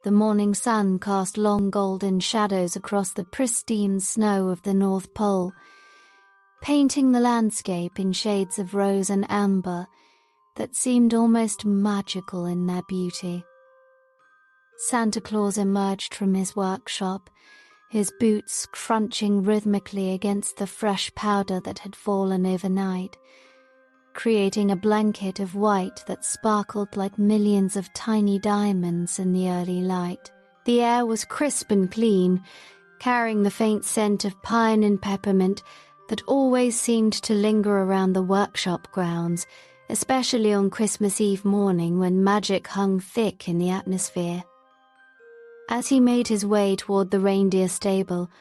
the morning sun cast long golden shadows across the pristine snow of the North Pole, painting the landscape in shades of rose and amber that seemed almost magical in their beauty. Santa Claus emerged from his workshop, his boots crunching rhythmically against the fresh powder that had fallen overnight, creating a blanket of white that sparkled like millions of tiny diamonds in the early light. The air was crisp and clean, carrying the faint scent of pine and peppermint that always seemed to linger around the workshop grounds, especially on Christmas Eve morning when magic hung thick in the atmosphere. As he made his way toward the reindeer stable,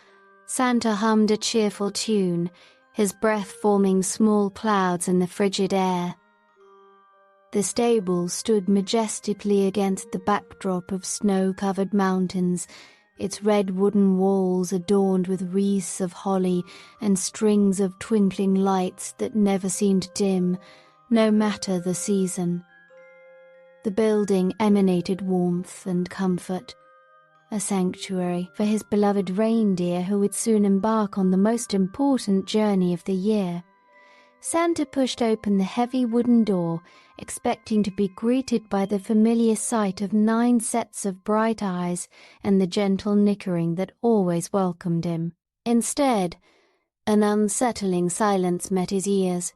Santa hummed a cheerful tune, his breath forming small clouds in the frigid air. The stable stood majestically against the backdrop of snow-covered mountains, its red wooden walls adorned with wreaths of holly and strings of twinkling lights that never seemed dim, no matter the season. The building emanated warmth and comfort, a sanctuary for his beloved reindeer who would soon embark on the most important journey of the year. Santa pushed open the heavy wooden door, expecting to be greeted by the familiar sight of 9 sets of bright eyes and the gentle nickering that always welcomed him. Instead, an unsettling silence met his ears,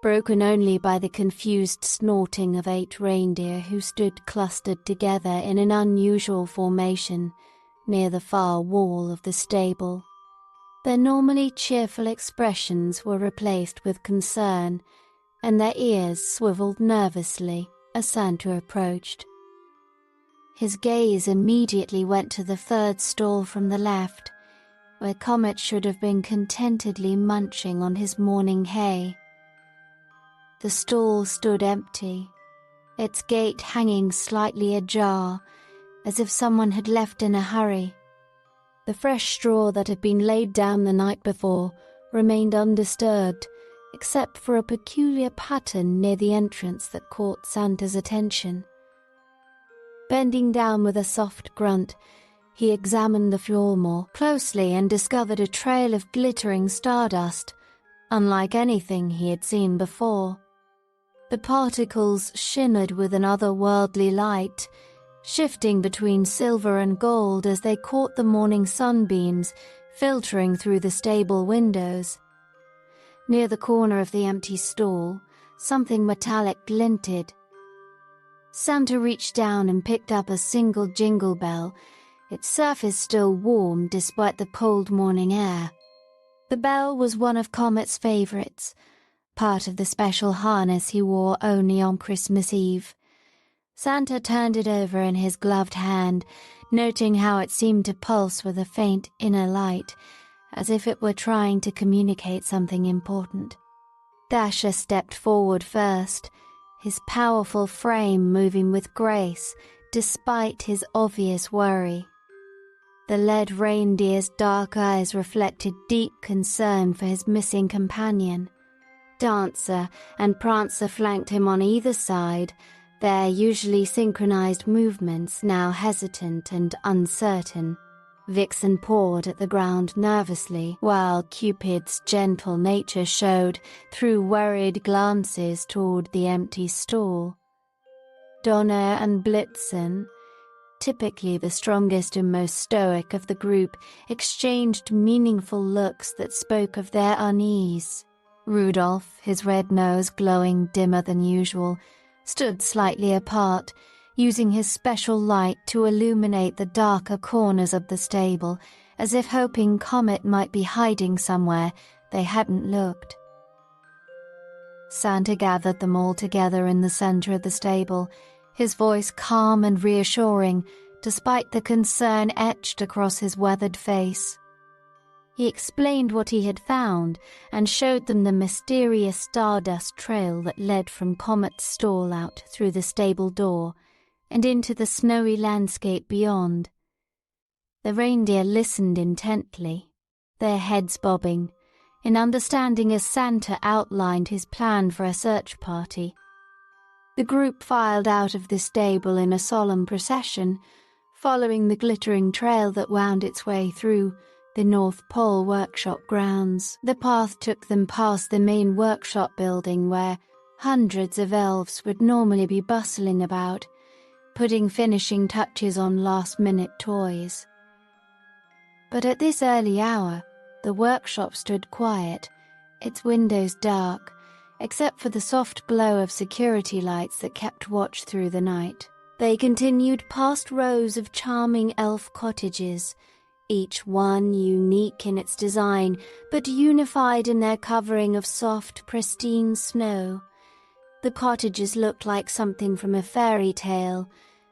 broken only by the confused snorting of 8 reindeer who stood clustered together in an unusual formation near the far wall of the stable. Their normally cheerful expressions were replaced with concern, and their ears swiveled nervously as Santa approached. His gaze immediately went to the 3rd stall from the left, where Comet should have been contentedly munching on his morning hay. The stall stood empty, its gate hanging slightly ajar, as if someone had left in a hurry. The fresh straw that had been laid down the night before remained undisturbed, except for a peculiar pattern near the entrance that caught Santa's attention. Bending down with a soft grunt, he examined the floor more closely and discovered a trail of glittering stardust, unlike anything he had seen before. The particles shimmered with an otherworldly light, shifting between silver and gold as they caught the morning sunbeams filtering through the stable windows. Near the corner of the empty stall, something metallic glinted. Santa reached down and picked up a single jingle bell, its surface still warm despite the cold morning air. The bell was one of Comet's favorites, part of the special harness he wore only on Christmas Eve. Santa turned it over in his gloved hand, noting how it seemed to pulse with a faint inner light, as if it were trying to communicate something important. Dasher stepped forward first, his powerful frame moving with grace despite his obvious worry. The lead reindeer's dark eyes reflected deep concern for his missing companion. Dancer and Prancer flanked him on either side, their usually synchronized movements now hesitant and uncertain. Vixen pawed at the ground nervously, while Cupid's gentle nature showed through worried glances toward the empty stall. Donner and Blitzen, typically the strongest and most stoic of the group, exchanged meaningful looks that spoke of their unease. Rudolph, his red nose glowing dimmer than usual, stood slightly apart, using his special light to illuminate the darker corners of the stable, as if hoping Comet might be hiding somewhere they hadn't looked. Santa gathered them all together in the center of the stable, his voice calm and reassuring, despite the concern etched across his weathered face. He explained what he had found and showed them the mysterious stardust trail that led from Comet's stall out through the stable door and into the snowy landscape beyond. The reindeer listened intently, their heads bobbing, in understanding as Santa outlined his plan for a search party. The group filed out of the stable in a solemn procession, following the glittering trail that wound its way through the North Pole workshop grounds. The path took them past the main workshop building where hundreds of elves would normally be bustling about, putting finishing touches on last-minute toys. But at this early hour, the workshop stood quiet, its windows dark, except for the soft glow of security lights that kept watch through the night. They continued past rows of charming elf cottages, each one unique in its design, but unified in their covering of soft, pristine snow. The cottages looked like something from a fairy tale,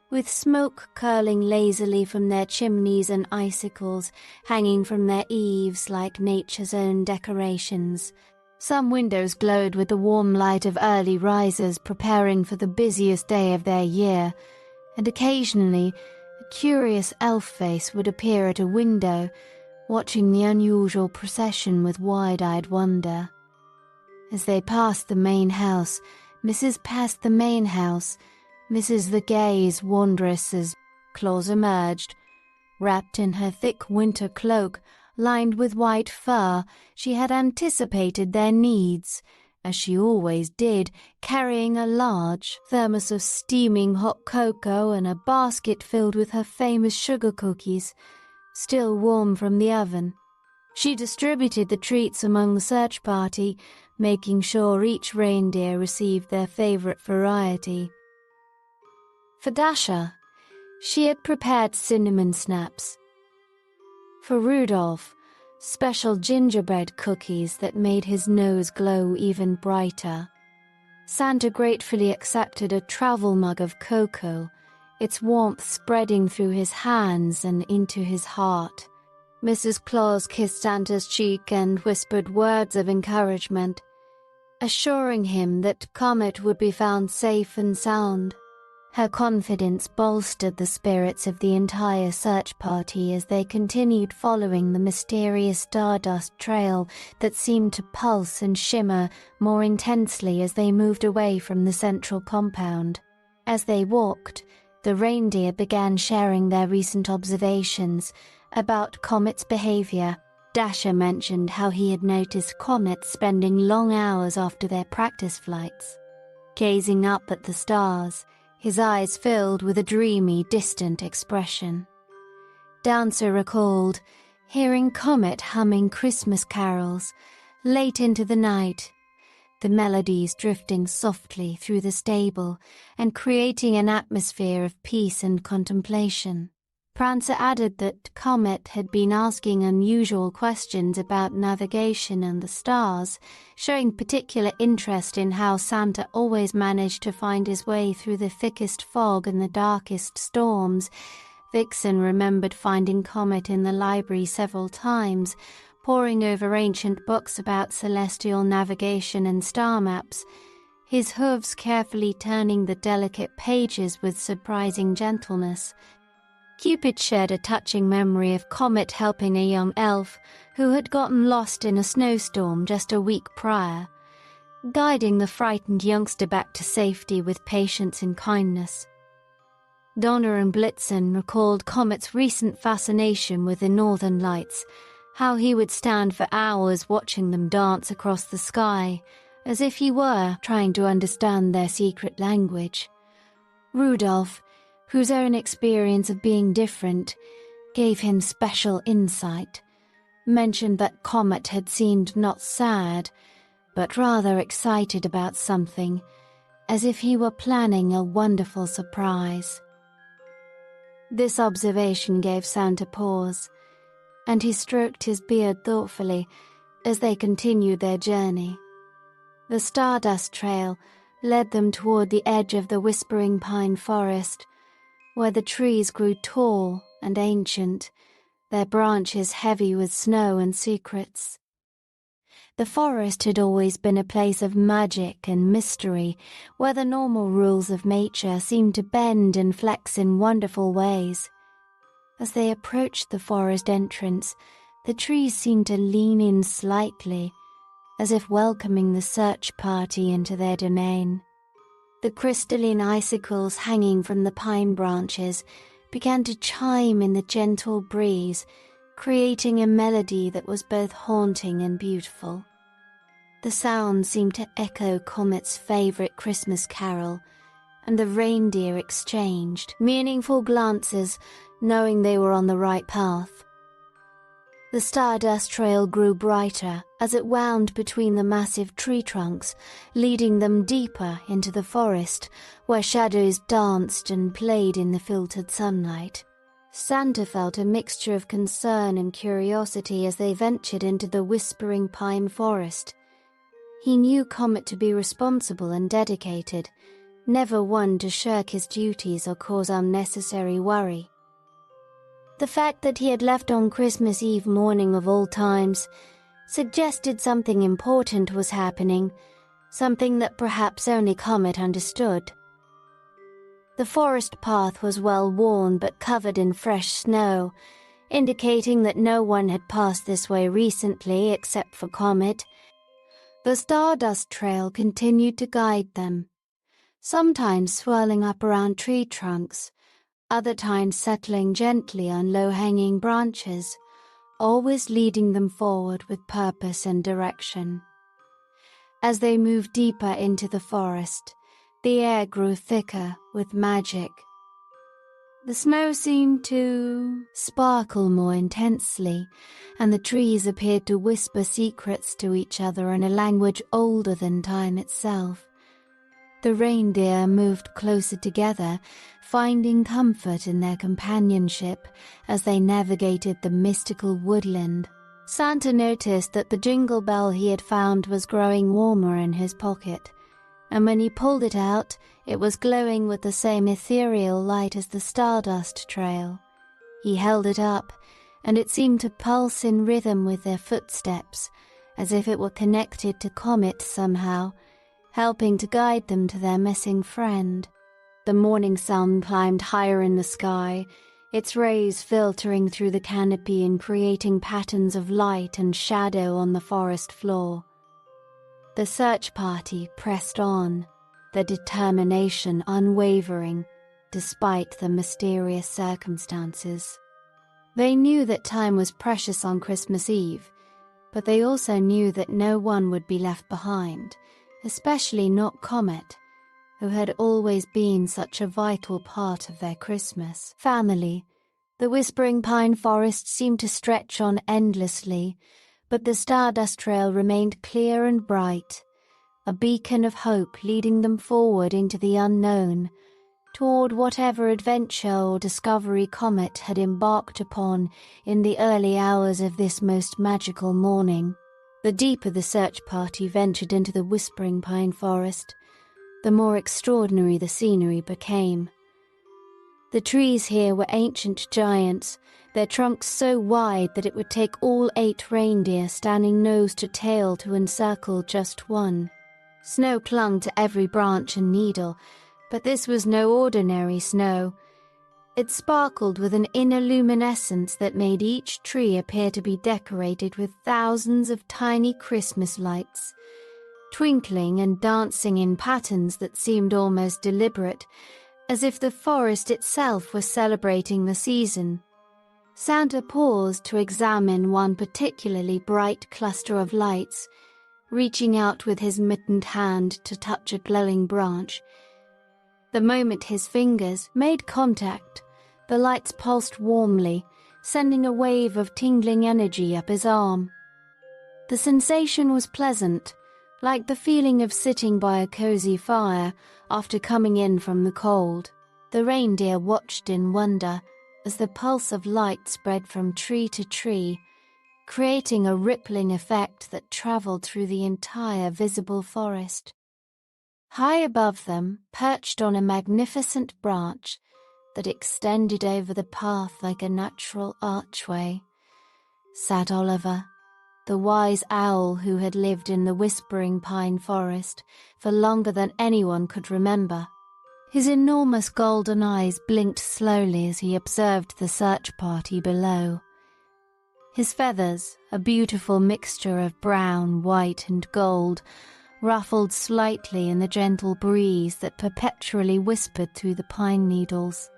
with smoke curling lazily from their chimneys and icicles hanging from their eaves like nature's own decorations. Some windows glowed with the warm light of early risers preparing for the busiest day of their year, and occasionally a curious elf face would appear at a window, watching the unusual procession with wide-eyed wonder. As they passed the main house, Mrs. the gaze wondrous as Claus emerged. Wrapped in her thick winter cloak, lined with white fur, she had anticipated their needs, as she always did, carrying a large thermos of steaming hot cocoa and a basket filled with her famous sugar cookies, still warm from the oven. She distributed the treats among the search party, making sure each reindeer received their favorite variety. For Dasher, she had prepared cinnamon snaps. For Rudolph, special gingerbread cookies that made his nose glow even brighter. Santa gratefully accepted a travel mug of cocoa, its warmth spreading through his hands and into his heart. Mrs. Claus kissed Santa's cheek and whispered words of encouragement, assuring him that Comet would be found safe and sound. Her confidence bolstered the spirits of the entire search party as they continued following the mysterious stardust trail that seemed to pulse and shimmer more intensely as they moved away from the central compound. As they walked, the reindeer began sharing their recent observations about Comet's behavior. Dasher mentioned how he had noticed Comet spending long hours after their practice flights, gazing up at the stars, his eyes filled with a dreamy, distant expression. Dancer recalled hearing Comet humming Christmas carols late into the night, the melodies drifting softly through the stable and creating an atmosphere of peace and contemplation. Prancer added that Comet had been asking unusual questions about navigation and the stars, showing particular interest in how Santa always managed to find his way through the thickest fog and the darkest storms. Vixen remembered finding Comet in the library several times, poring over ancient books about celestial navigation and star maps, his hooves carefully turning the delicate pages with surprising gentleness. Cupid shared a touching memory of Comet helping a young elf who had gotten lost in a snowstorm just a week prior, guiding the frightened youngster back to safety with patience and kindness. Donna and Blitzen recalled Comet's recent fascination with the northern lights, how he would stand for hours watching them dance across the sky, as if he were trying to understand their secret language. Rudolph, whose own experience of being different gave him special insight, mentioned that Comet had seemed not sad, but rather excited about something, as if he were planning a wonderful surprise. This observation gave Santa pause, and he stroked his beard thoughtfully as they continued their journey. The Stardust Trail led them toward the edge of the Whispering Pine Forest, where the trees grew tall and ancient, their branches heavy with snow and secrets. The forest had always been a place of magic and mystery, where the normal rules of nature seemed to bend and flex in wonderful ways. As they approached the forest entrance, the trees seemed to lean in slightly, as if welcoming the search party into their domain. The crystalline icicles hanging from the pine branches began to chime in the gentle breeze, creating a melody that was both haunting and beautiful. The sound seemed to echo Comet's favorite Christmas carol, and the reindeer exchanged meaningful glances, knowing they were on the right path. The stardust trail grew brighter as it wound between the massive tree trunks, leading them deeper into the forest, where shadows danced and played in the filtered sunlight. Santa felt a mixture of concern and curiosity as they ventured into the whispering pine forest. He knew Comet to be responsible and dedicated, never one to shirk his duties or cause unnecessary worry. The fact that he had left on Christmas Eve morning of all times suggested something important was happening, something that perhaps only Comet understood. The forest path was well worn but covered in fresh snow, indicating that no one had passed this way recently except for Comet. The stardust trail continued to guide them, sometimes swirling up around tree trunks, other times settling gently on low-hanging branches, always leading them forward with purpose and direction. As they moved deeper into the forest, the air grew thicker with magic. The snow seemed to sparkle more intensely, and the trees appeared to whisper secrets to each other in a language older than time itself. The reindeer moved closer together, finding comfort in their companionship as they navigated the mystical woodland. Santa noticed that the jingle bell he had found was growing warmer in his pocket, and when he pulled it out, it was glowing with the same ethereal light as the stardust trail. He held it up, and it seemed to pulse in rhythm with their footsteps, as if it were connected to Comet somehow, helping to guide them to their missing friend. The morning sun climbed higher in the sky, its rays filtering through the canopy and creating patterns of light and shadow on the forest floor. The search party pressed on, their determination unwavering, despite the mysterious circumstances. They knew that time was precious on Christmas Eve, but they also knew that no one would be left behind, especially not Comet, who had always been such a vital part of their Christmas family. The whispering pine forest seemed to stretch on endlessly, but the stardust trail remained clear and bright, a beacon of hope leading them forward into the unknown, toward whatever adventure or discovery Comet had embarked upon in the early hours of this most magical morning. The deeper the search party ventured into the whispering pine forest, the more extraordinary the scenery became. The trees here were ancient giants, their trunks so wide that it would take all 8 reindeer standing nose to tail to encircle just one. Snow clung to every branch and needle, but this was no ordinary snow. It sparkled with an inner luminescence that made each tree appear to be decorated with thousands of tiny Christmas lights, twinkling and dancing in patterns that seemed almost deliberate, as if the forest itself was celebrating the season. Santa paused to examine one particularly bright cluster of lights, reaching out with his mittened hand to touch a glowing branch. The moment his fingers made contact, the lights pulsed warmly, sending a wave of tingling energy up his arm. The sensation was pleasant, like the feeling of sitting by a cozy fire after coming in from the cold. The reindeer watched in wonder as the pulse of light spread from tree to tree, creating a rippling effect that traveled through the entire visible forest. High above them, perched on a magnificent branch that extended over the path like a natural archway, sat Oliver, the wise owl who had lived in the whispering pine forest for longer than anyone could remember. His enormous golden eyes blinked slowly as he observed the search party below. His feathers, a beautiful mixture of brown, white, and gold, ruffled slightly in the gentle breeze that perpetually whispered through the pine needles.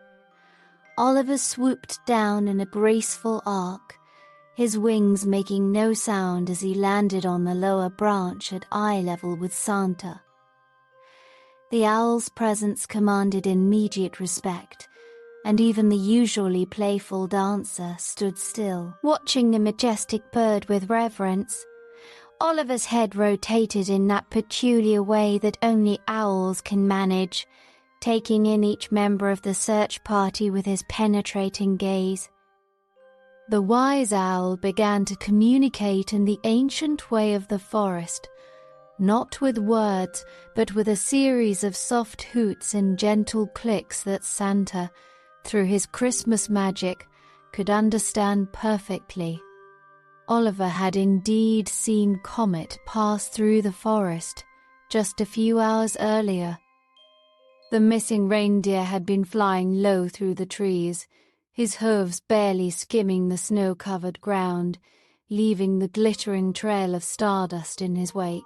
Oliver swooped down in a graceful arc, his wings making no sound as he landed on the lower branch at eye level with Santa. The owl's presence commanded immediate respect, and even the usually playful dancer stood still, watching the majestic bird with reverence. Oliver's head rotated in that peculiar way that only owls can manage, taking in each member of the search party with his penetrating gaze. The wise owl began to communicate in the ancient way of the forest, not with words, but with a series of soft hoots and gentle clicks that Santa, through his Christmas magic, could understand perfectly. Oliver had indeed seen Comet pass through the forest just a few hours earlier. The missing reindeer had been flying low through the trees, his hooves barely skimming the snow-covered ground, leaving the glittering trail of stardust in his wake.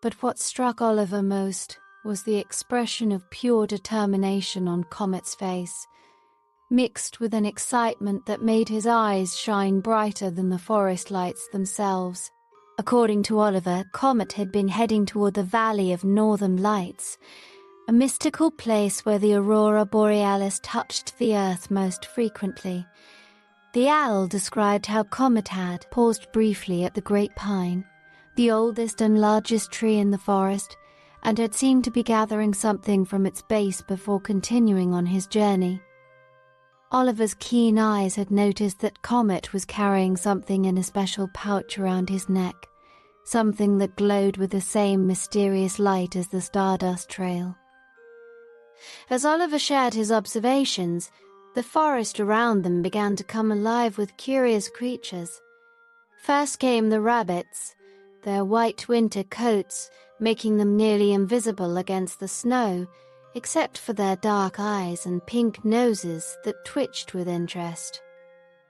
But what struck Oliver most was the expression of pure determination on Comet's face, mixed with an excitement that made his eyes shine brighter than the forest lights themselves. According to Oliver, Comet had been heading toward the Valley of Northern Lights, a mystical place where the aurora borealis touched the earth most frequently. The owl described how Comet had paused briefly at the great pine, the oldest and largest tree in the forest, and had seemed to be gathering something from its base before continuing on his journey. Oliver's keen eyes had noticed that Comet was carrying something in a special pouch around his neck, something that glowed with the same mysterious light as the Stardust Trail. As Oliver shared his observations, the forest around them began to come alive with curious creatures. First came the rabbits, their white winter coats making them nearly invisible against the snow, except for their dark eyes and pink noses that twitched with interest.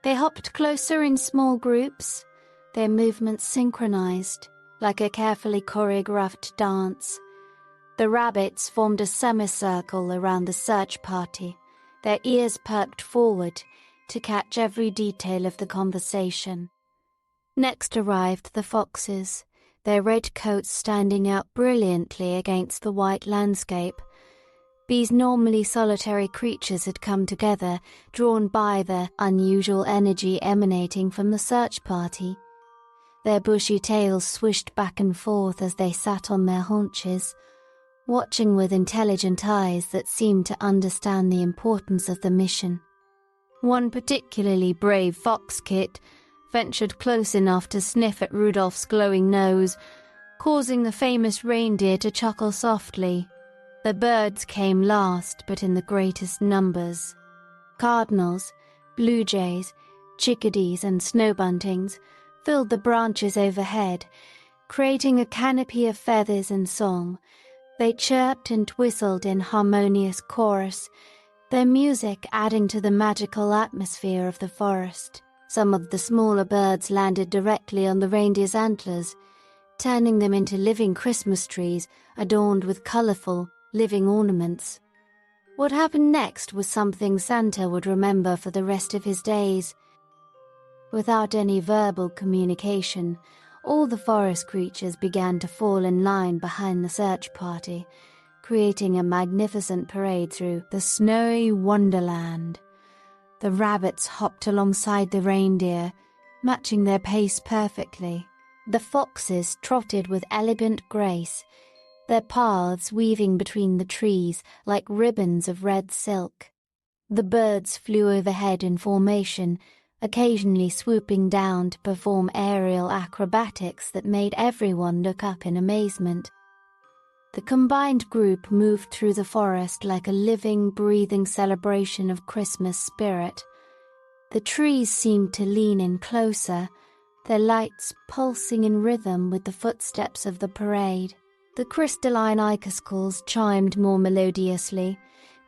They hopped closer in small groups, their movements synchronized, like a carefully choreographed dance. The rabbits formed a semicircle around the search party, their ears perked forward to catch every detail of the conversation. Next arrived the foxes, their red coats standing out brilliantly against the white landscape. These normally solitary creatures had come together, drawn by the unusual energy emanating from the search party. Their bushy tails swished back and forth as they sat on their haunches, watching with intelligent eyes that seemed to understand the importance of the mission. One particularly brave fox kit ventured close enough to sniff at Rudolph's glowing nose, causing the famous reindeer to chuckle softly. The birds came last, but in the greatest numbers. Cardinals, blue jays, chickadees and snowbuntings filled the branches overhead, creating a canopy of feathers and song. They chirped and whistled in harmonious chorus, their music adding to the magical atmosphere of the forest. Some of the smaller birds landed directly on the reindeer's antlers, turning them into living Christmas trees adorned with colorful, living ornaments. What happened next was something Santa would remember for the rest of his days. Without any verbal communication, all the forest creatures began to fall in line behind the search party, creating a magnificent parade through the snowy wonderland. The rabbits hopped alongside the reindeer, matching their pace perfectly. The foxes trotted with elegant grace, their paths weaving between the trees like ribbons of red silk. The birds flew overhead in formation, occasionally swooping down to perform aerial acrobatics that made everyone look up in amazement. The combined group moved through the forest like a living, breathing celebration of Christmas spirit. The trees seemed to lean in closer, their lights pulsing in rhythm with the footsteps of the parade. The crystalline icicles chimed more melodiously,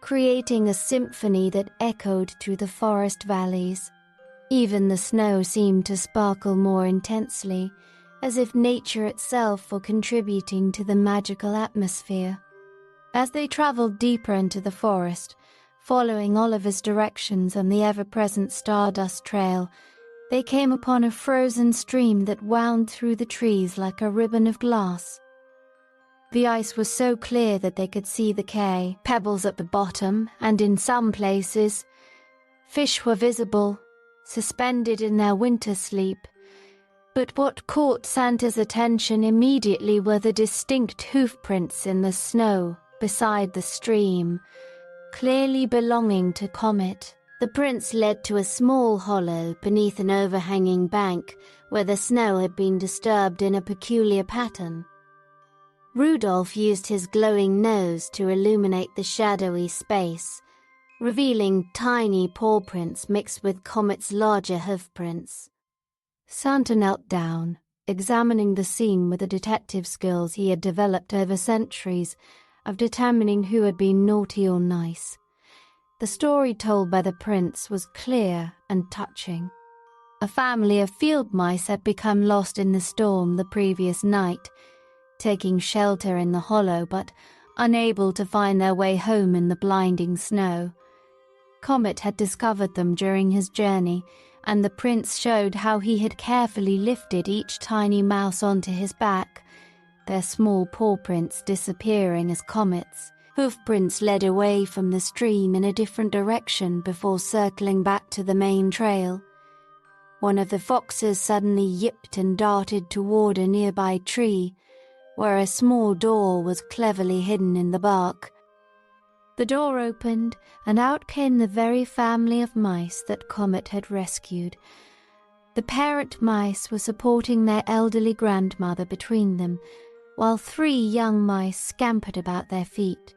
creating a symphony that echoed through the forest valleys. Even the snow seemed to sparkle more intensely, as if nature itself were contributing to the magical atmosphere. As they traveled deeper into the forest, Following Oliver's directions on the ever-present stardust trail, they came upon a frozen stream that wound through the trees like a ribbon of glass. The ice was so clear that they could see the cay pebbles at the bottom, and in some places, fish were visible, suspended in their winter sleep. But what caught Santa's attention immediately were the distinct hoofprints in the snow beside the stream, clearly belonging to Comet. The prints led to a small hollow beneath an overhanging bank where the snow had been disturbed in a peculiar pattern. Rudolph used his glowing nose to illuminate the shadowy space, revealing tiny paw prints mixed with Comet's larger hoofprints. Santa knelt down, examining the scene with the detective skills he had developed over centuries of determining who had been naughty or nice. The story told by the prints was clear and touching. A family of field mice had become lost in the storm the previous night, taking shelter in the hollow but unable to find their way home in the blinding snow. Comet had discovered them during his journey, and the prints showed how he had carefully lifted each tiny mouse onto his back, their small paw prints disappearing as Comet's hoofprints led away from the stream in a different direction before circling back to the main trail. One of the foxes suddenly yipped and darted toward a nearby tree, where a small door was cleverly hidden in the bark. The door opened, and out came the very family of mice that Comet had rescued. The parent mice were supporting their elderly grandmother between them, while 3 young mice scampered about their feet.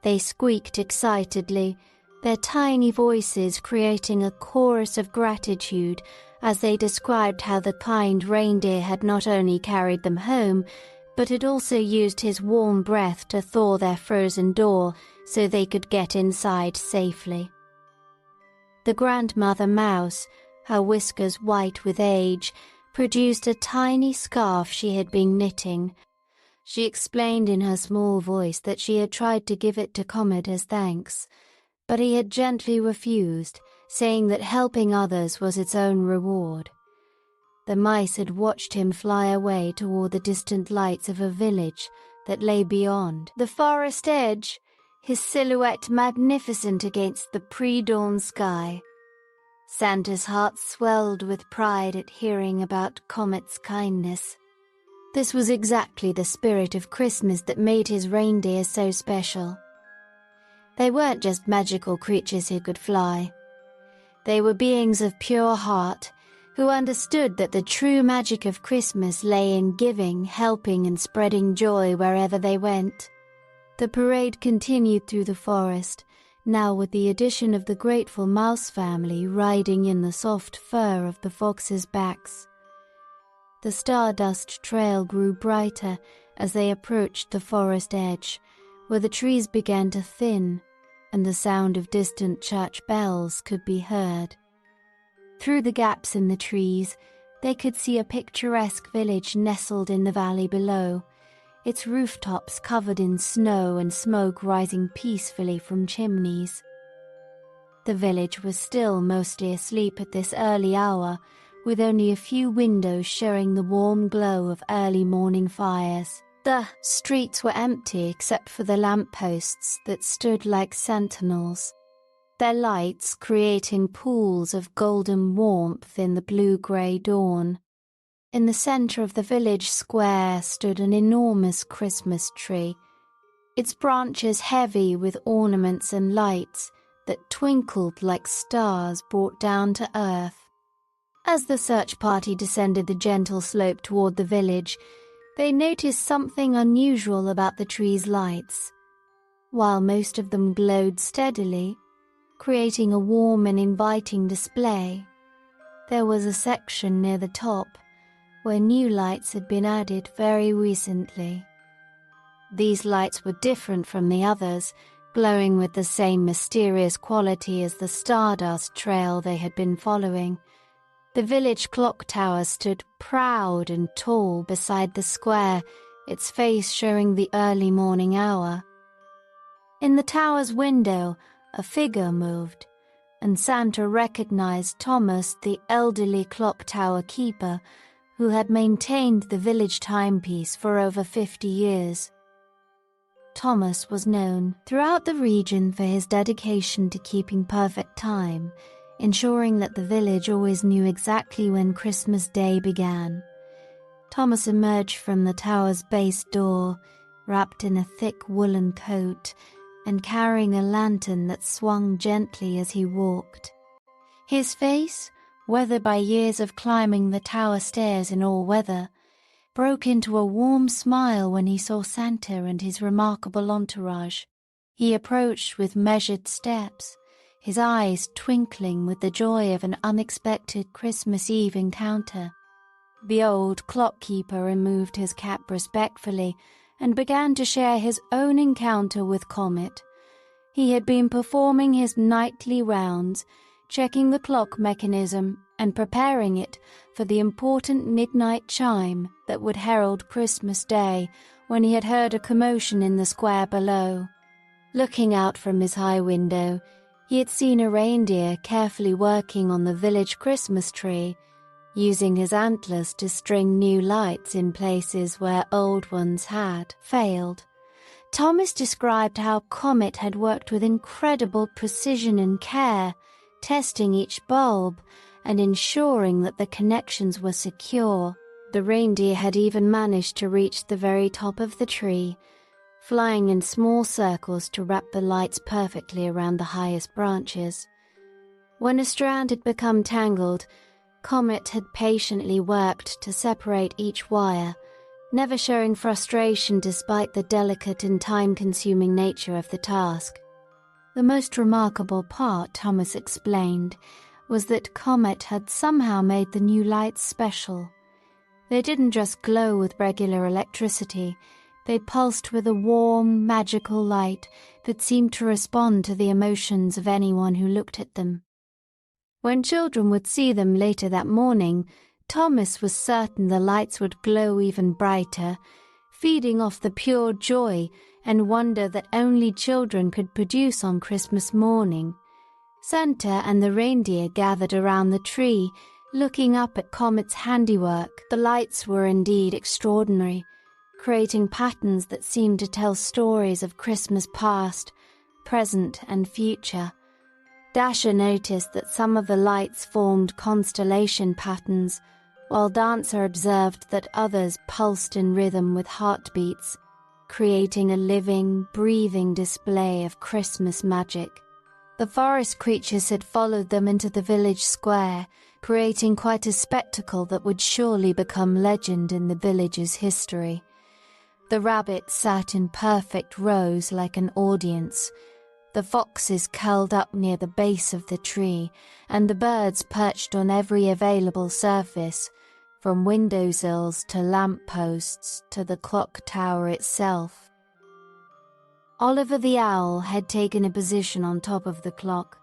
They squeaked excitedly, their tiny voices creating a chorus of gratitude as they described how the kind reindeer had not only carried them home, but had also used his warm breath to thaw their frozen door so they could get inside safely. The grandmother mouse, her whiskers white with age, produced a tiny scarf she had been knitting. She explained in her small voice that she had tried to give it to Comet as thanks, but he had gently refused, saying that helping others was its own reward. The mice had watched him fly away toward the distant lights of a village that lay beyond the forest edge, his silhouette magnificent against the pre-dawn sky. Santa's heart swelled with pride at hearing about Comet's kindness. This was exactly the spirit of Christmas that made his reindeer so special. They weren't just magical creatures who could fly. They were beings of pure heart, who understood that the true magic of Christmas lay in giving, helping, and spreading joy wherever they went. The parade continued through the forest, now with the addition of the grateful mouse family riding in the soft fur of the foxes' backs. The stardust trail grew brighter as they approached the forest edge, where the trees began to thin, and the sound of distant church bells could be heard. Through the gaps in the trees, they could see a picturesque village nestled in the valley below, its rooftops covered in snow and smoke rising peacefully from chimneys. The village was still mostly asleep at this early hour, with only a few windows showing the warm glow of early morning fires. The streets were empty except for the lampposts that stood like sentinels, their lights creating pools of golden warmth in the blue-grey dawn. In the center of the village square stood an enormous Christmas tree, its branches heavy with ornaments and lights that twinkled like stars brought down to earth. As the search party descended the gentle slope toward the village, they noticed something unusual about the tree's lights. While most of them glowed steadily, creating a warm and inviting display, there was a section near the top where new lights had been added very recently. These lights were different from the others, glowing with the same mysterious quality as the stardust trail they had been following. The village clock tower stood proud and tall beside the square, its face showing the early morning hour. In the tower's window, a figure moved, and Santa recognized Thomas, the elderly clock tower keeper, who had maintained the village timepiece for over 50 years. Thomas was known throughout the region for his dedication to keeping perfect time, ensuring that the village always knew exactly when Christmas Day began. Thomas emerged from the tower's base door, wrapped in a thick woolen coat and carrying a lantern that swung gently as he walked. His face, weathered by years of climbing the tower stairs in all weather, broke into a warm smile when he saw Santa and his remarkable entourage. He approached with measured steps, his eyes twinkling with the joy of an unexpected Christmas Eve encounter. The old clockkeeper removed his cap respectfully and began to share his own encounter with Comet. He had been performing his nightly rounds, checking the clock mechanism and preparing it for the important midnight chime that would herald Christmas Day, when he had heard a commotion in the square below. Looking out from his high window, he had seen a reindeer carefully working on the village Christmas tree, using his antlers to string new lights in places where old ones had failed. Thomas described how Comet had worked with incredible precision and care, testing each bulb and ensuring that the connections were secure. The reindeer had even managed to reach the very top of the tree, flying in small circles to wrap the lights perfectly around the highest branches. When a strand had become tangled, Comet had patiently worked to separate each wire, never showing frustration despite the delicate and time-consuming nature of the task. The most remarkable part, Thomas explained, was that Comet had somehow made the new lights special. They didn't just glow with regular electricity, they pulsed with a warm, magical light that seemed to respond to the emotions of anyone who looked at them. When children would see them later that morning, Thomas was certain the lights would glow even brighter, feeding off the pure joy and wonder that only children could produce on Christmas morning. Santa and the reindeer gathered around the tree, looking up at Comet's handiwork. The lights were indeed extraordinary, creating patterns that seemed to tell stories of Christmas past, present, and future. Dasher noticed that some of the lights formed constellation patterns, while Dancer observed that others pulsed in rhythm with heartbeats, creating a living, breathing display of Christmas magic. The forest creatures had followed them into the village square, creating quite a spectacle that would surely become legend in the village's history. The rabbits sat in perfect rows like an audience. The foxes curled up near the base of the tree, and the birds perched on every available surface, from windowsills to lampposts to the clock tower itself. Oliver the owl had taken a position on top of the clock,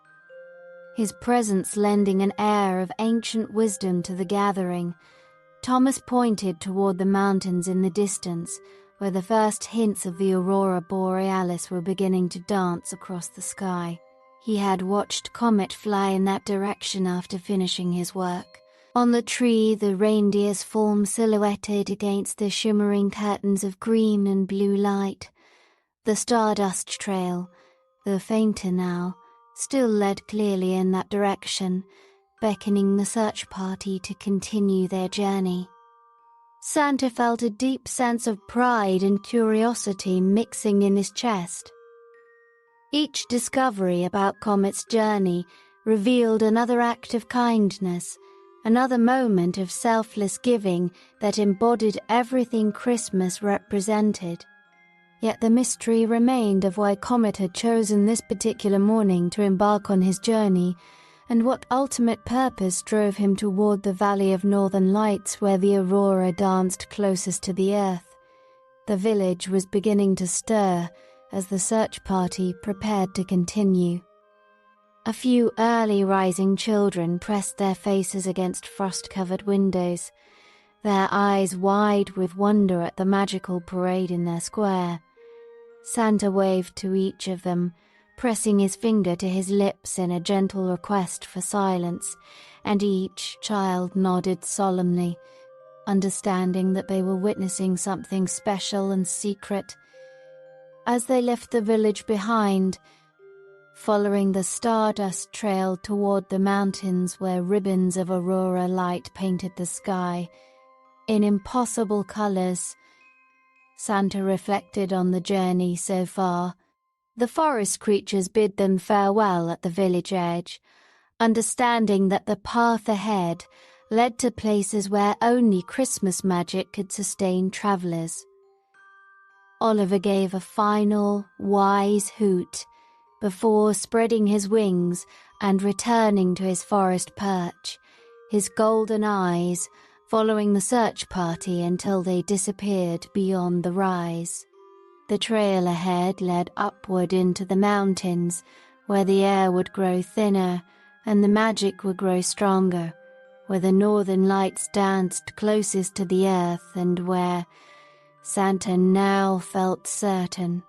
his presence lending an air of ancient wisdom to the gathering. Thomas pointed toward the mountains in the distance, where the first hints of the aurora borealis were beginning to dance across the sky. He had watched Comet fly in that direction after finishing his work. On the tree, the reindeer's form silhouetted against the shimmering curtains of green and blue light. The stardust trail, though fainter now, still led clearly in that direction, beckoning the search party to continue their journey. Santa felt a deep sense of pride and curiosity mixing in his chest. Each discovery about Comet's journey revealed another act of kindness, another moment of selfless giving that embodied everything Christmas represented. Yet the mystery remained of why Comet had chosen this particular morning to embark on his journey, and what ultimate purpose drove him toward the Valley of Northern Lights where the aurora danced closest to the earth. The village was beginning to stir as the search party prepared to continue. A few early rising children pressed their faces against frost-covered windows, their eyes wide with wonder at the magical parade in their square. Santa waved to each of them, pressing his finger to his lips in a gentle request for silence, and each child nodded solemnly, understanding that they were witnessing something special and secret. As they left the village behind, following the stardust trail toward the mountains where ribbons of aurora light painted the sky in impossible colors, Santa reflected on the journey so far. The forest creatures bid them farewell at the village edge, understanding that the path ahead led to places where only Christmas magic could sustain travelers. Oliver gave a final, wise hoot before spreading his wings and returning to his forest perch, his golden eyes following the search party until they disappeared beyond the rise. The trail ahead led upward into the mountains, where the air would grow thinner and the magic would grow stronger, where the northern lights danced closest to the earth and where, Santa now felt certain,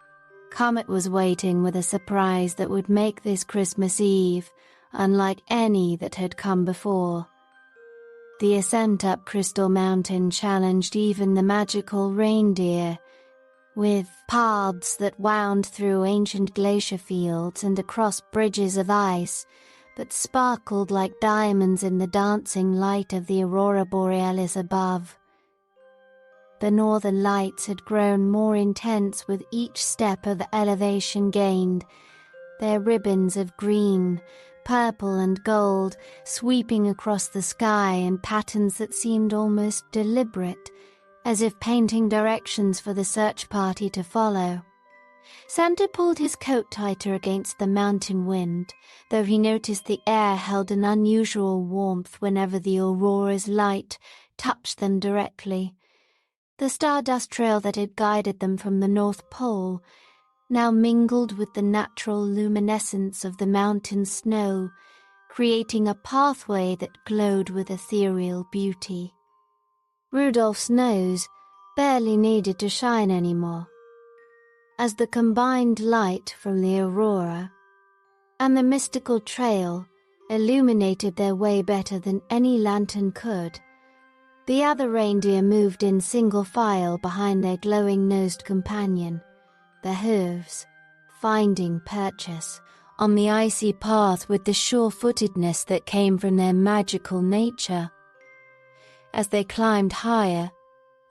Comet was waiting with a surprise that would make this Christmas Eve unlike any that had come before. The ascent up Crystal Mountain challenged even the magical Reindeer, with paths that wound through ancient glacier fields and across bridges of ice that sparkled like diamonds in the dancing light of the aurora borealis above. The northern lights had grown more intense with each step of elevation gained, their ribbons of green, purple and gold sweeping across the sky in patterns that seemed almost deliberate, as if painting directions for the search party to follow. Santa pulled his coat tighter against the mountain wind, though he noticed the air held an unusual warmth whenever the aurora's light touched them directly. The stardust trail that had guided them from the North Pole now mingled with the natural luminescence of the mountain snow, creating a pathway that glowed with ethereal beauty. Rudolph's nose barely needed to shine anymore, as the combined light from the aurora and the mystical trail illuminated their way better than any lantern could. The other reindeer moved in single file behind their glowing-nosed companion, their hooves finding purchase on the icy path with the sure-footedness that came from their magical nature. As they climbed higher,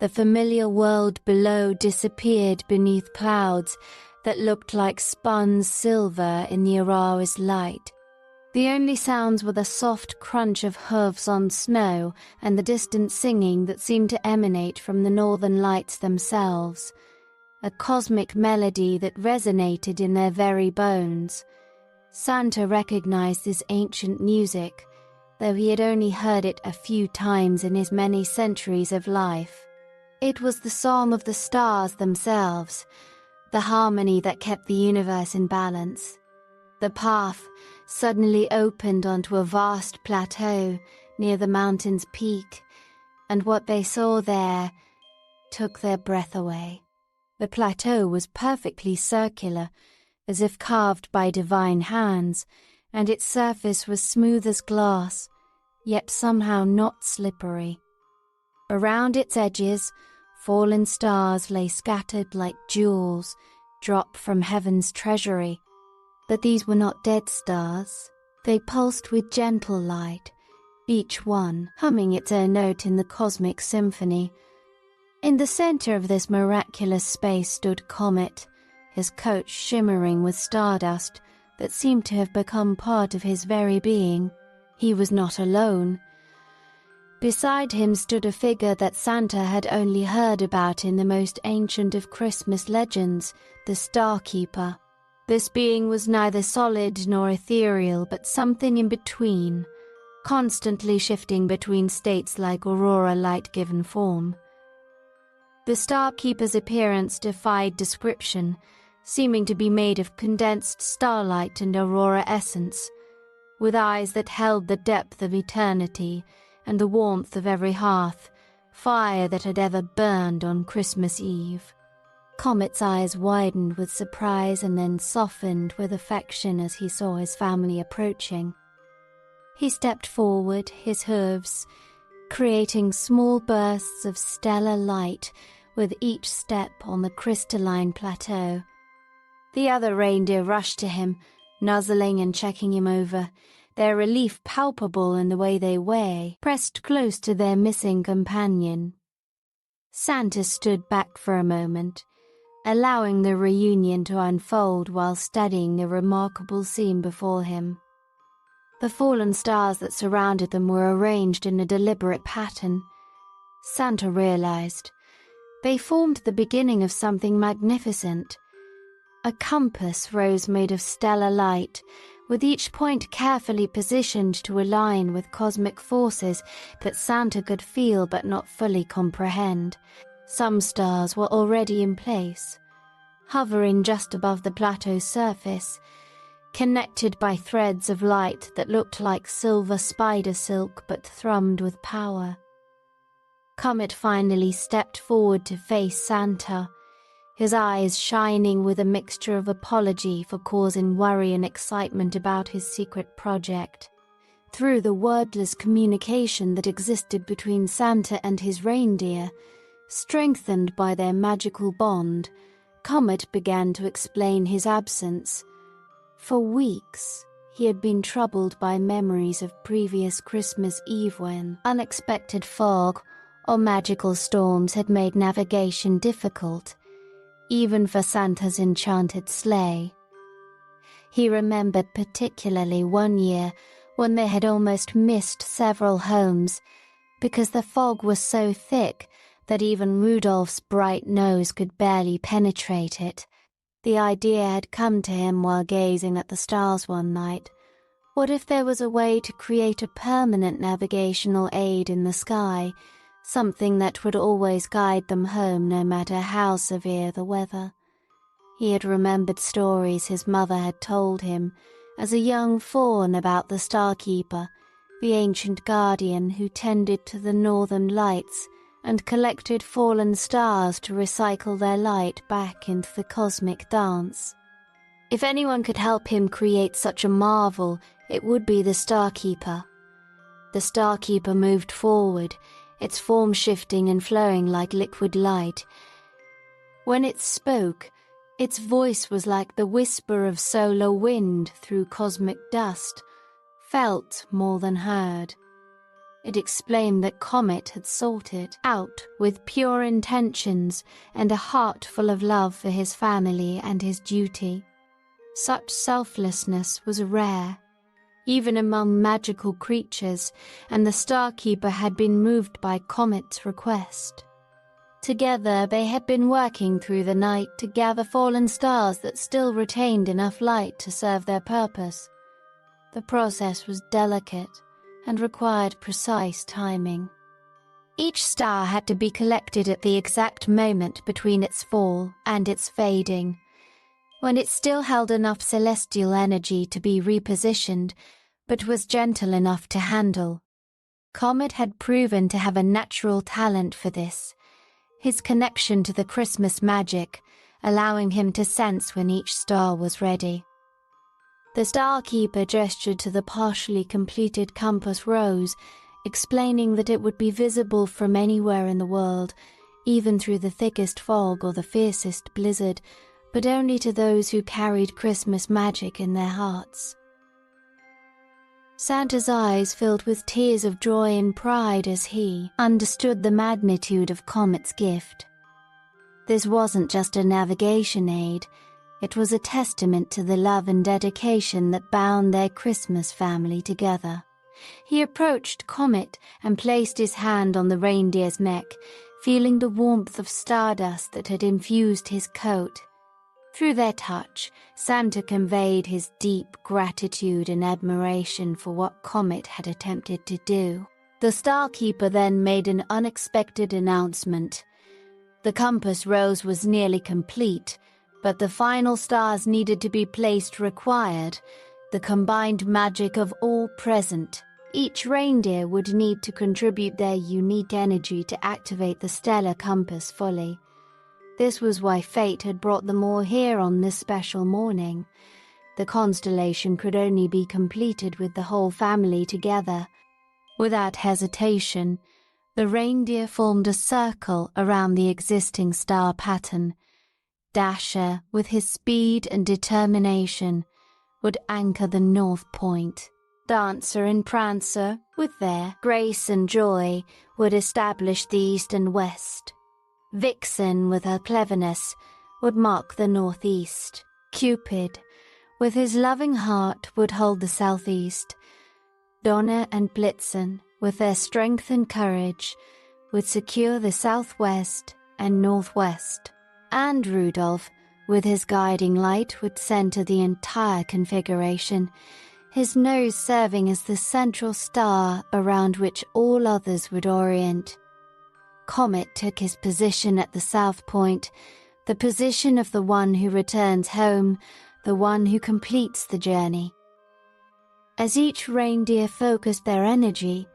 the familiar world below disappeared beneath clouds that looked like spun silver in the aurora's light. The only sounds were the soft crunch of hooves on snow and the distant singing that seemed to emanate from the northern lights themselves, a cosmic melody that resonated in their very bones. Santa recognized this ancient music, though he had only heard it a few times in his many centuries of life. It was the song of the stars themselves, the harmony that kept the universe in balance. The path suddenly opened onto a vast plateau near the mountain's peak, and what they saw there took their breath away. The plateau was perfectly circular, as if carved by divine hands, and its surface was smooth as glass, yet somehow not slippery. Around its edges, fallen stars lay scattered like jewels dropped from heaven's treasury. But these were not dead stars. They pulsed with gentle light, each one humming its own note in the cosmic symphony. In the center of this miraculous space stood Comet, his coat shimmering with stardust that seemed to have become part of his very being. He was not alone. Beside him stood a figure that Santa had only heard about in the most ancient of Christmas legends, the Star Keeper. This being was neither solid nor ethereal, but something in between, constantly shifting between states like aurora light given form. The Star Keeper's appearance defied description, seeming to be made of condensed starlight and aurora essence, with eyes that held the depth of eternity and the warmth of every hearth, fire that had ever burned on Christmas Eve. Comet's eyes widened with surprise and then softened with affection as he saw his family approaching. He stepped forward, his hooves creating small bursts of stellar light with each step on the crystalline plateau. The other reindeer rushed to him, nuzzling and checking him over, their relief palpable in the way they pressed close to their missing companion. Santa stood back for a moment, allowing the reunion to unfold while studying the remarkable scene before him. The fallen stars that surrounded them were arranged in a deliberate pattern. Santa realized they formed the beginning of something magnificent. A compass rose made of stellar light, with each point carefully positioned to align with cosmic forces that Santa could feel but not fully comprehend. Some stars were already in place, hovering just above the plateau's surface, connected by threads of light that looked like silver spider silk but thrummed with power. Comet finally stepped forward to face Santa, his eyes shining with a mixture of apology for causing worry and excitement about his secret project. Through the wordless communication that existed between Santa and his reindeer, strengthened by their magical bond, Comet began to explain his absence. For weeks, he had been troubled by memories of previous Christmas Eve when unexpected fog or magical storms had made navigation difficult, even for Santa's enchanted sleigh. He remembered particularly one year when they had almost missed several homes because the fog was so thick that even Rudolph's bright nose could barely penetrate it. The idea had come to him while gazing at the stars one night. What if there was a way to create a permanent navigational aid in the sky, something that would always guide them home no matter how severe the weather? He had remembered stories his mother had told him as a young fawn about the Starkeeper, the ancient guardian who tended to the northern lights and collected fallen stars to recycle their light back into the cosmic dance. If anyone could help him create such a marvel, it would be the Starkeeper. The Starkeeper moved forward, its form shifting and flowing like liquid light. When it spoke, its voice was like the whisper of solar wind through cosmic dust, felt more than heard. It explained that Comet had sought it out with pure intentions and a heart full of love for his family and his duty. Such selflessness was rare, even among magical creatures, and the Starkeeper had been moved by Comet's request. Together they had been working through the night to gather fallen stars that still retained enough light to serve their purpose. The process was delicate and required precise timing. Each star had to be collected at the exact moment between its fall and its fading, when it still held enough celestial energy to be repositioned, but was gentle enough to handle. Comet had proven to have a natural talent for this, his connection to the Christmas magic, allowing him to sense when each star was ready. The Starkeeper gestured to the partially completed compass rose, explaining that it would be visible from anywhere in the world, even through the thickest fog or the fiercest blizzard, but only to those who carried Christmas magic in their hearts. Santa's eyes filled with tears of joy and pride as he understood the magnitude of Comet's gift. This wasn't just a navigation aid, it was a testament to the love and dedication that bound their Christmas family together. He approached Comet and placed his hand on the reindeer's neck, feeling the warmth of stardust that had infused his coat. Through their touch, Santa conveyed his deep gratitude and admiration for what Comet had attempted to do. The Starkeeper then made an unexpected announcement. The compass rose was nearly complete, but the final stars needed to be placed required the combined magic of all present. Each reindeer would need to contribute their unique energy to activate the stellar compass fully. This was why fate had brought them all here on this special morning. The constellation could only be completed with the whole family together. Without hesitation, the reindeer formed a circle around the existing star pattern. Dasher, with his speed and determination, would anchor the North Point. Dancer and Prancer, with their grace and joy, would establish the East and West. Vixen, with her cleverness, would mark the Northeast. Cupid, with his loving heart, would hold the Southeast. Donner and Blitzen, with their strength and courage, would secure the Southwest and Northwest. And Rudolph, with his guiding light, would center the entire configuration, his nose serving as the central star around which all others would orient. Comet took his position at the South Point, the position of the one who returns home, the one who completes the journey. As each reindeer focused their energy,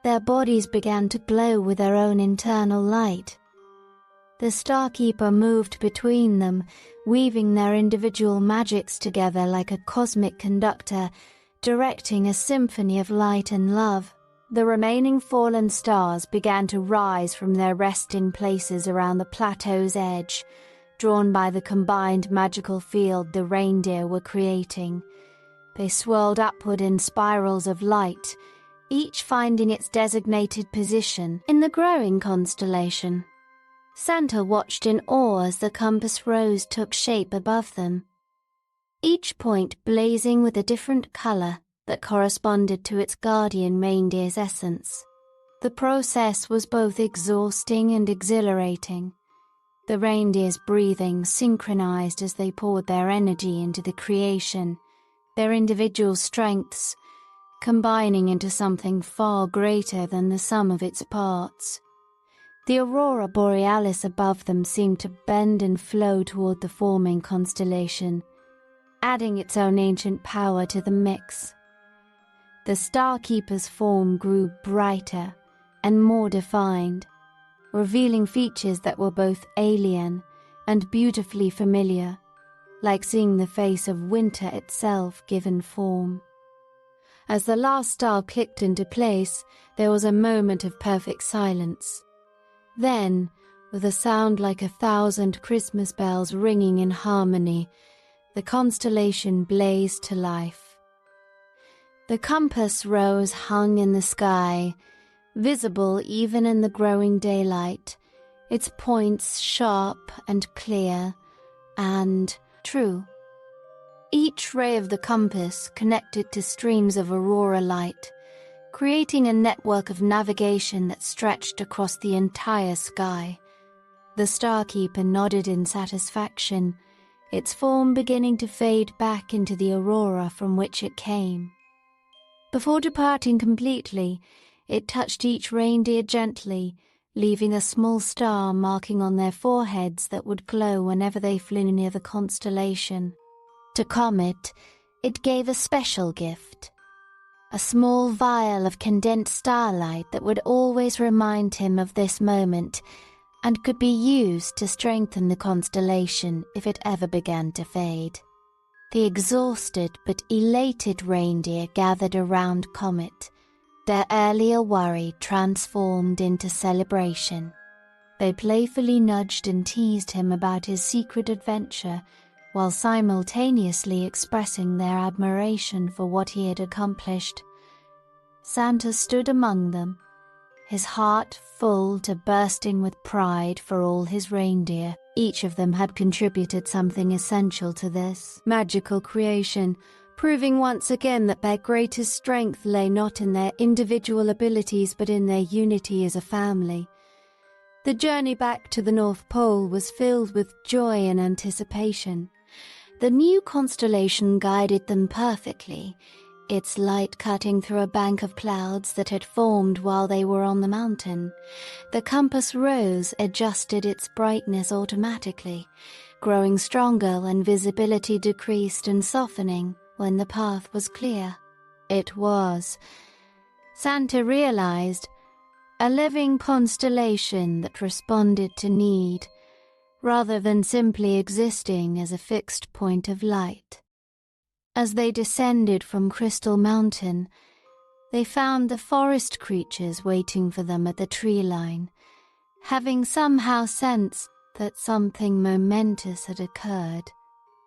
their bodies began to glow with their own internal light. The Starkeeper moved between them, weaving their individual magics together like a cosmic conductor, directing a symphony of light and love. The remaining fallen stars began to rise from their resting places around the plateau's edge, drawn by the combined magical field the reindeer were creating. They swirled upward in spirals of light, each finding its designated position in the growing constellation. Santa watched in awe as the compass rose took shape above them, each point blazing with a different color that corresponded to its guardian reindeer's essence. The process was both exhausting and exhilarating. The reindeer's breathing synchronized as they poured their energy into the creation, their individual strengths combining into something far greater than the sum of its parts. The aurora borealis above them seemed to bend and flow toward the forming constellation, adding its own ancient power to the mix. The Starkeeper's form grew brighter and more defined, revealing features that were both alien and beautifully familiar, like seeing the face of winter itself given form. As the last star clicked into place, there was a moment of perfect silence. Then, with a sound like 1,000 Christmas bells ringing in harmony, the constellation blazed to life. The compass rose hung in the sky, visible even in the growing daylight, its points sharp and clear and true. Each ray of the compass connected to streams of aurora light, creating a network of navigation that stretched across the entire sky. The Starkeeper nodded in satisfaction, its form beginning to fade back into the aurora from which it came. Before departing completely, it touched each reindeer gently, leaving a small star marking on their foreheads that would glow whenever they flew near the constellation. To Comet, it gave a special gift. A small vial of condensed starlight that would always remind him of this moment and could be used to strengthen the constellation if it ever began to fade. The exhausted but elated reindeer gathered around Comet, their earlier worry transformed into celebration. They playfully nudged and teased him about his secret adventure, while simultaneously expressing their admiration for what he had accomplished. Santa stood among them, his heart full to bursting with pride for all his reindeer. Each of them had contributed something essential to this magical creation, proving once again that their greatest strength lay not in their individual abilities but in their unity as a family. The journey back to the North Pole was filled with joy and anticipation. The new constellation guided them perfectly, its light cutting through a bank of clouds that had formed while they were on the mountain. The compass rose adjusted its brightness automatically, growing stronger when visibility decreased and softening when the path was clear. It was, Santa realized, a living constellation that responded to need, rather than simply existing as a fixed point of light. As they descended from Crystal Mountain, they found the forest creatures waiting for them at the tree line, having somehow sensed that something momentous had occurred.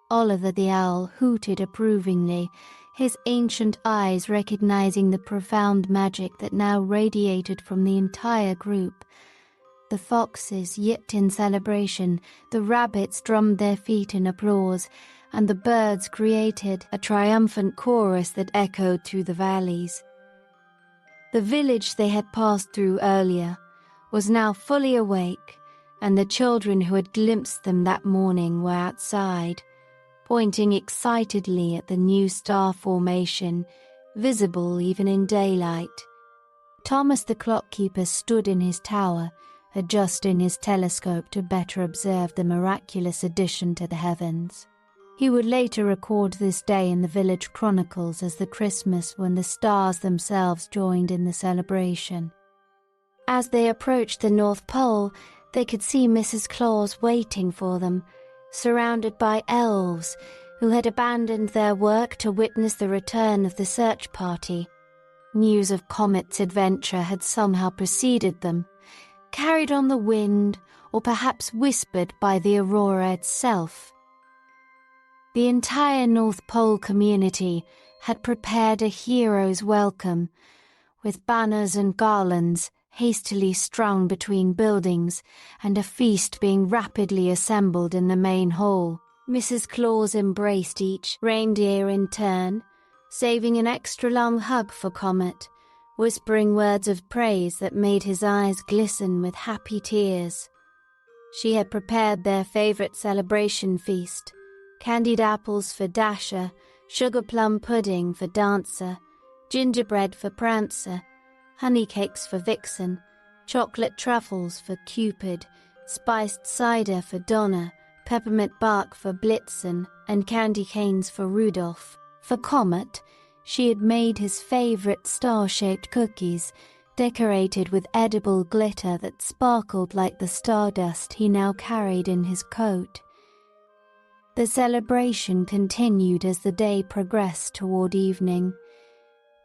Oliver the owl hooted approvingly, his ancient eyes recognizing the profound magic that now radiated from the entire group. The foxes yipped in celebration, the rabbits drummed their feet in applause, and the birds created a triumphant chorus that echoed through the valleys. The village they had passed through earlier was now fully awake, and the children who had glimpsed them that morning were outside, pointing excitedly at the new star formation, visible even in daylight. Thomas the clockkeeper stood in his tower, adjusting his telescope to better observe the miraculous addition to the heavens. He would later record this day in the village chronicles as the Christmas when the stars themselves joined in the celebration. As they approached the North Pole, they could see Mrs. Claus waiting for them, surrounded by elves who had abandoned their work to witness the return of the search party. News of Comet's adventure had somehow preceded them, carried on the wind or perhaps whispered by the aurora itself. The entire North Pole community had prepared a hero's welcome, with banners and garlands hastily strung between buildings and a feast being rapidly assembled in the main hall. Mrs. Claus embraced each reindeer in turn, saving an extra long hug for Comet, whispering words of praise that made his eyes glisten with happy tears. She had prepared their favorite celebration feast, candied apples for Dasher, sugar plum pudding for Dancer, gingerbread for Prancer, honey cakes for Vixen, chocolate truffles for Cupid, spiced cider for Donna, peppermint bark for Blitzen, and candy canes for Rudolph. For Comet, she had made his favorite star-shaped cookies, decorated with edible glitter that sparkled like the stardust he now carried in his coat. The celebration continued as the day progressed toward evening,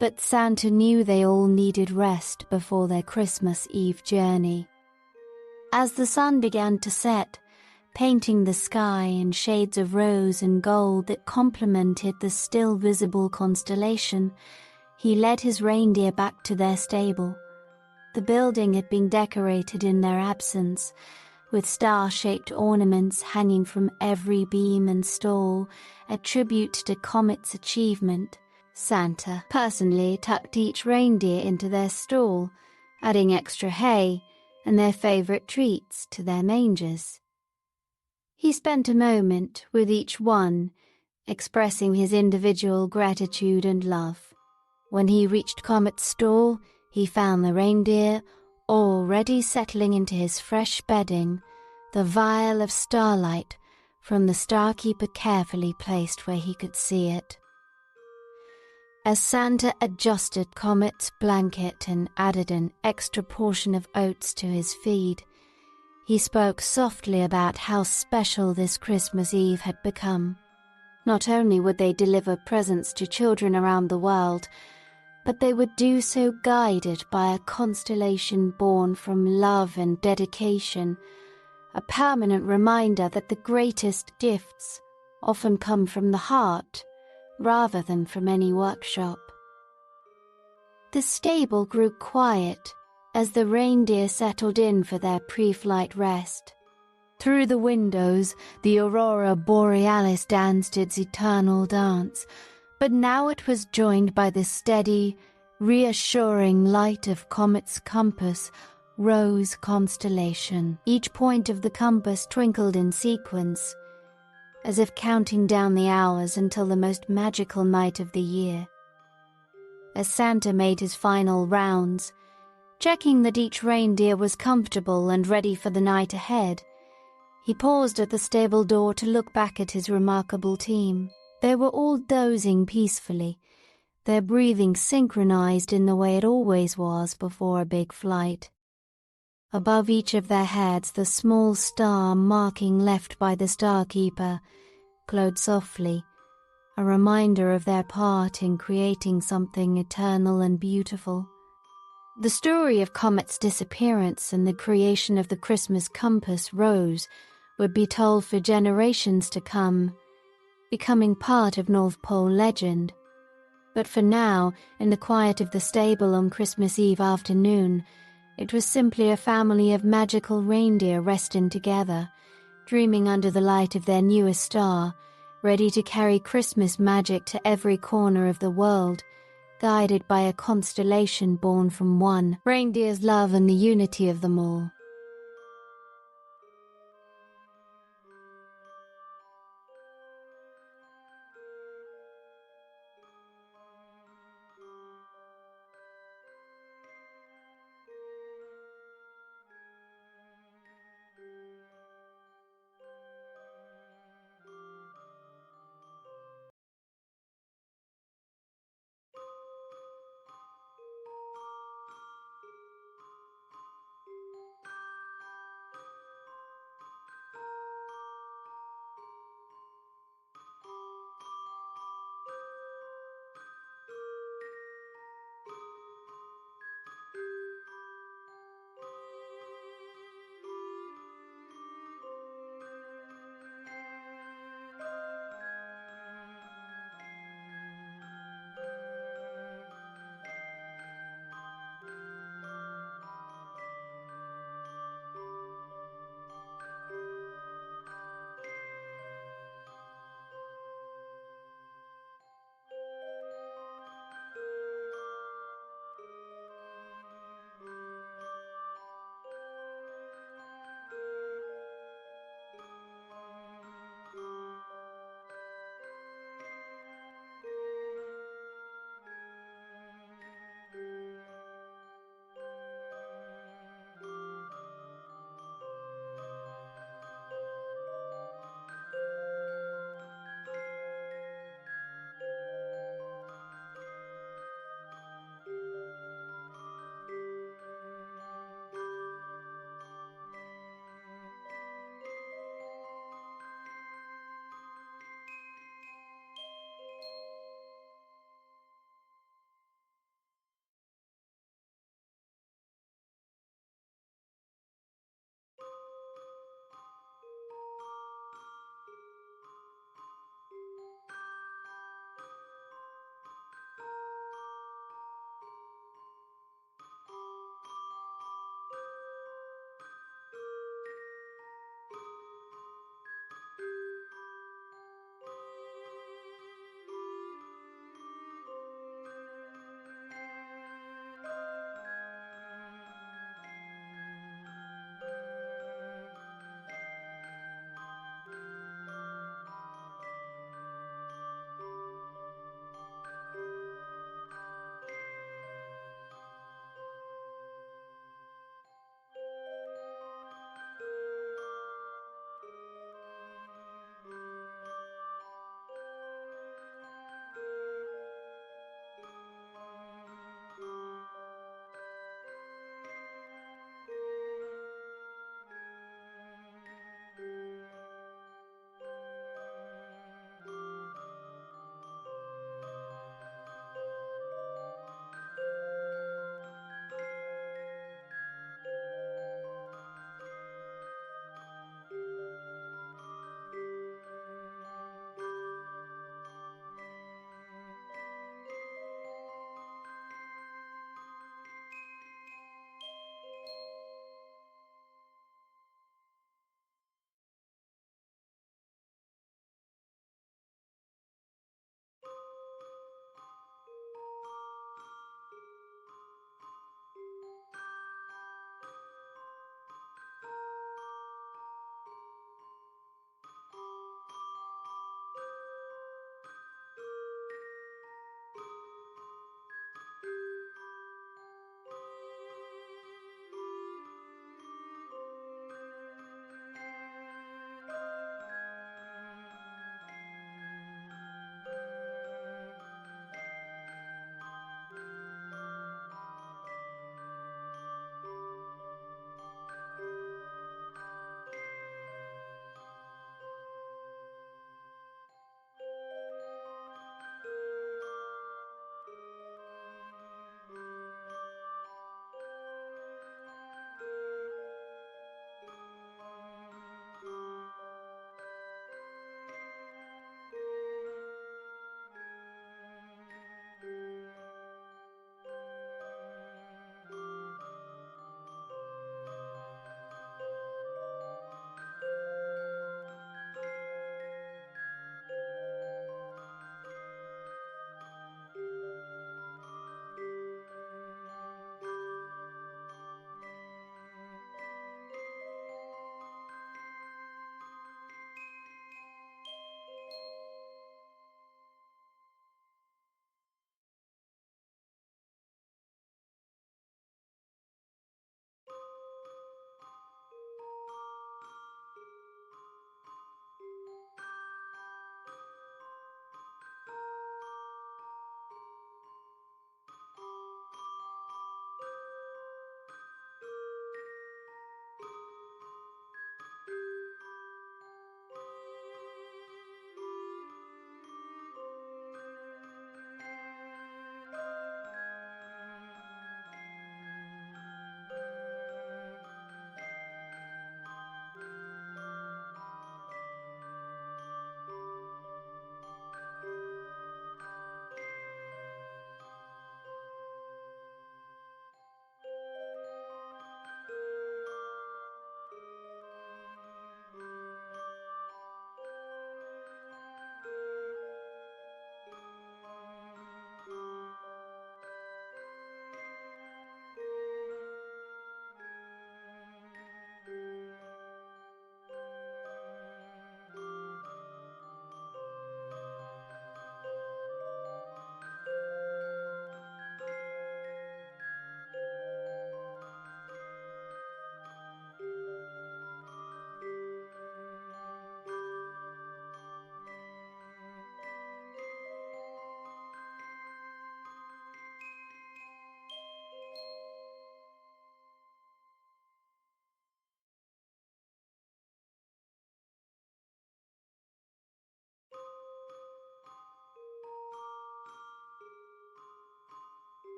but Santa knew they all needed rest before their Christmas Eve journey. As the sun began to set, painting the sky in shades of rose and gold that complemented the still visible constellation, he led his reindeer back to their stable. The building had been decorated in their absence, with star-shaped ornaments hanging from every beam and stall, a tribute to Comet's achievement. Santa personally tucked each reindeer into their stall, adding extra hay and their favorite treats to their mangers. He spent a moment with each one, expressing his individual gratitude and love. When he reached Comet's stall, he found the reindeer already settling into his fresh bedding, the vial of starlight from the starkeeper carefully placed where he could see it. As Santa adjusted Comet's blanket and added an extra portion of oats to his feed, he spoke softly about how special this Christmas Eve had become. Not only would they deliver presents to children around the world, but they would do so guided by a constellation born from love and dedication, a permanent reminder that the greatest gifts often come from the heart rather than from any workshop. The stable grew quiet as the reindeer settled in for their pre-flight rest. Through the windows, the aurora borealis danced its eternal dance, but now it was joined by the steady, reassuring light of Comet's compass, Rose constellation. Each point of the compass twinkled in sequence, as if counting down the hours until the most magical night of the year. As Santa made his final rounds, checking that each reindeer was comfortable and ready for the night ahead, he paused at the stable door to look back at his remarkable team. They were all dozing peacefully, their breathing synchronized in the way it always was before a big flight. Above each of their heads, the small star marking left by the star keeper glowed softly, a reminder of their part in creating something eternal and beautiful. The story of Comet's disappearance and the creation of the Christmas compass rose would be told for generations to come, becoming part of North Pole legend. But for now, in the quiet of the stable on Christmas Eve afternoon, it was simply a family of magical reindeer resting together, dreaming under the light of their newest star, ready to carry Christmas magic to every corner of the world, guided by a constellation born from one reindeer's love and the unity of them all.